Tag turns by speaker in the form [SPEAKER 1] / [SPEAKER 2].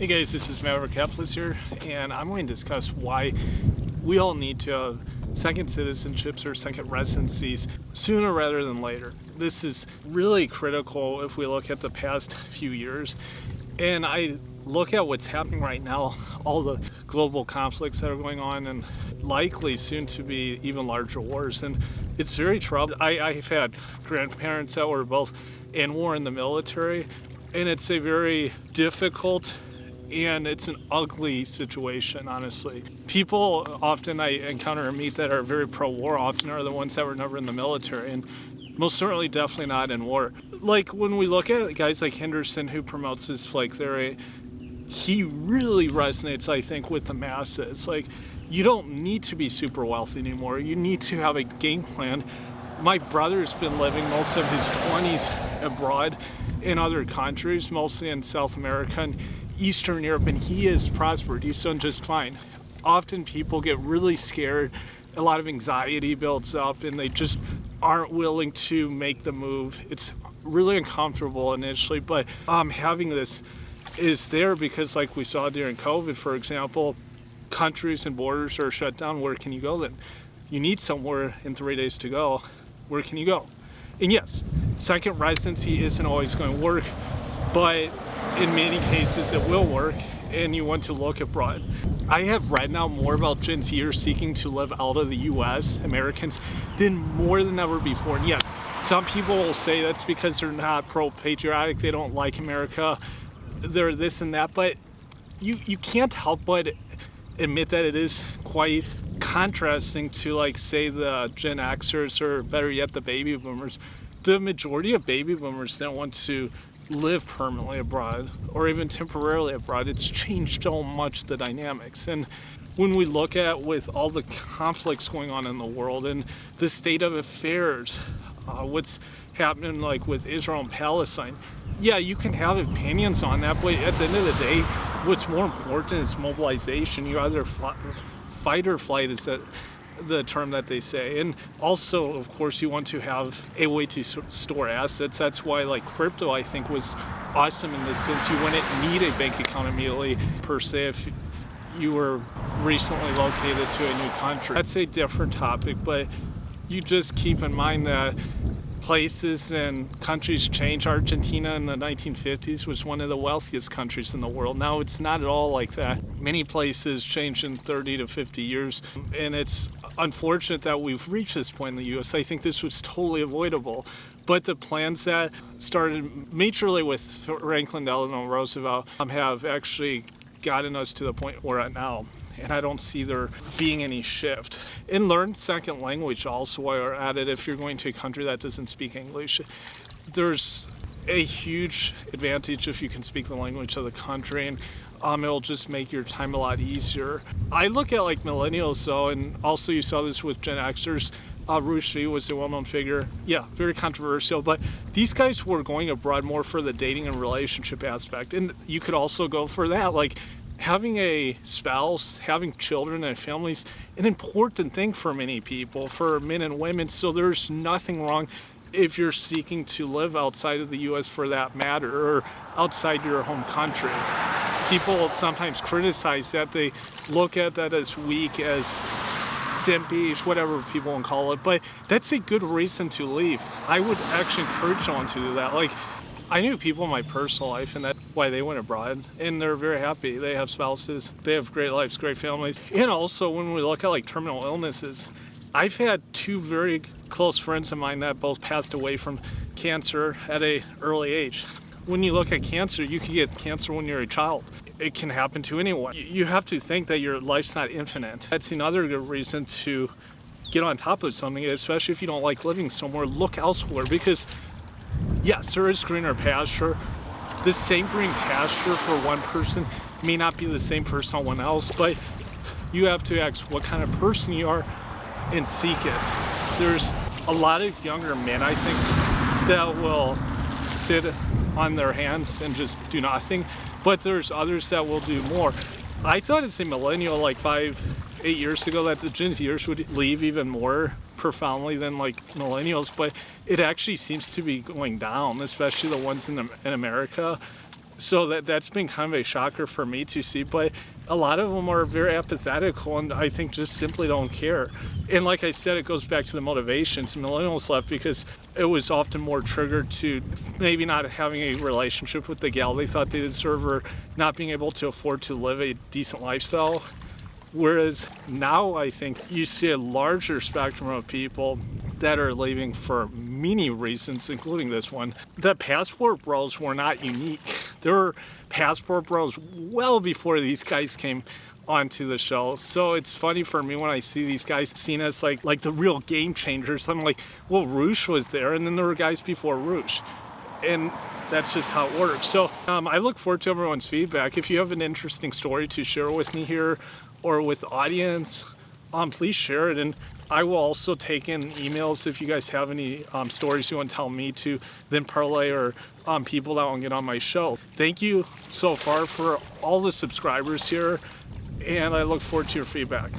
[SPEAKER 1] Hey guys, this is Maverick Capitalist here, and I'm going to discuss why we all need to have second citizenships or second residencies sooner rather than later. This is really critical if we look at the past few years, and I look at what's happening right now, all the global conflicts that are going on, and likely soon to be even larger wars, and it's very troubling. I've had grandparents that were both in war in the military, and it's a very difficult and it's an ugly situation, honestly. People often I encounter and meet that are very pro-war often are the ones that were never in the military, and most certainly definitely not in war. Like when we look at guys like Henderson, who promotes this flag theory, he really resonates, I think, with the masses. Like, you don't need to be super wealthy anymore. You need to have a game plan. My brother's been living most of his 20s abroad in other countries, mostly in South America and Eastern Europe, and he has prospered. He's done just fine. Often people get really scared, a lot of anxiety builds up, and they just aren't willing to make the move. It's really uncomfortable initially, but having this is there because, like we saw during COVID, for example, countries and borders are shut down. Where can you go then? You need somewhere in 3 days to go. Where can you go? And yes, second residency isn't always going to work, but in many cases it will work, and you want to look abroad. I have read now more about Gen Zers seeking to live out of the US, Americans, than more than ever before. And yes, some people will say that's because they're not pro-patriotic, they don't like America, they're this and that, but you can't help but admit that it is quite contrasting to, like, say, the Gen Xers, or better yet, the baby boomers. The majority of baby boomers don't want to live permanently abroad or even temporarily abroad. It's changed so much, the dynamics. And when we look at with all the conflicts going on in the world and the state of affairs, what's happening like with Israel and Palestine, yeah, you can have opinions on that, but at the end of the day, what's more important is mobilization. You either fight or flight is the term that they say. And also, of course, you want to have a way to store assets. That's why, like, crypto, I think, was awesome in this sense. You wouldn't need a bank account immediately, per se, if you were recently located to a new country. That's a different topic, but you just keep in mind that places and countries change. Argentina in the 1950s was one of the wealthiest countries in the world. Now it's not at all like that. Many places change in 30 to 50 years, and it's unfortunate that we've reached this point in the U.S. I think this was totally avoidable. But the plans that started majorly with Franklin Delano Roosevelt have actually gotten us to the point we're at now. And I don't see there being any shift. And learn second language also while you're at it. If you're going to a country that doesn't speak English, there's a huge advantage if you can speak the language of the country, and it'll just make your time a lot easier. I look at, like, millennials though, and also you saw this with Gen Xers. Rushdie was a well-known figure. Yeah, very controversial, but these guys were going abroad more for the dating and relationship aspect. And you could also go for that, like, having a spouse, having children and families, an important thing for many people, for men and women. So there's nothing wrong if you're seeking to live outside of the U.S. for that matter, or outside your home country. People sometimes criticize that. They look at that as weak, as simpish, whatever people want to call it, but that's a good reason to leave. I would actually encourage someone to do that. Like, I knew people in my personal life, and that's why they went abroad, and they're very happy. They have spouses, they have great lives, great families. And also, when we look at, like, terminal illnesses, I've had two very close friends of mine that both passed away from cancer at an early age. When you look at cancer, you can get cancer when you're a child. It can happen to anyone. You have to think that your life's not infinite. That's another good reason to get on top of something, especially if you don't like living somewhere. Look elsewhere, because yes, there is greener pasture. The same green pasture for one person may not be the same for someone else, but you have to ask what kind of person you are and seek it. There's a lot of younger men, I think, that will sit on their hands and just do nothing, but there's others that will do more. I thought as a millennial, like 5-8 years ago, that the Gen Zers would leave even more profoundly than, like, millennials, but it actually seems to be going down, especially the ones in America. So that's been kind of a shocker for me to see, but a lot of them are very apathetical and I think just simply don't care. And like I said, it goes back to the motivations. Millennials left because it was often more triggered to maybe not having a relationship with the gal they thought they deserved, or not being able to afford to live a decent lifestyle. Whereas now I think you see a larger spectrum of people that are leaving for many reasons, including this one. The passport bros were not unique. There were passport bros well before these guys came onto the show. So it's funny for me when I see these guys seen as like the real game changers. I'm like, well, Roosh was there, and then there were guys before Roosh. And that's just how it works. So I look forward to everyone's feedback. If you have an interesting story to share with me here or with the audience, please share it. And I will also take in emails if you guys have any stories you want to tell me to then parlay, or people that want to get on my show. Thank you so far for all the subscribers here, and I look forward to your feedback.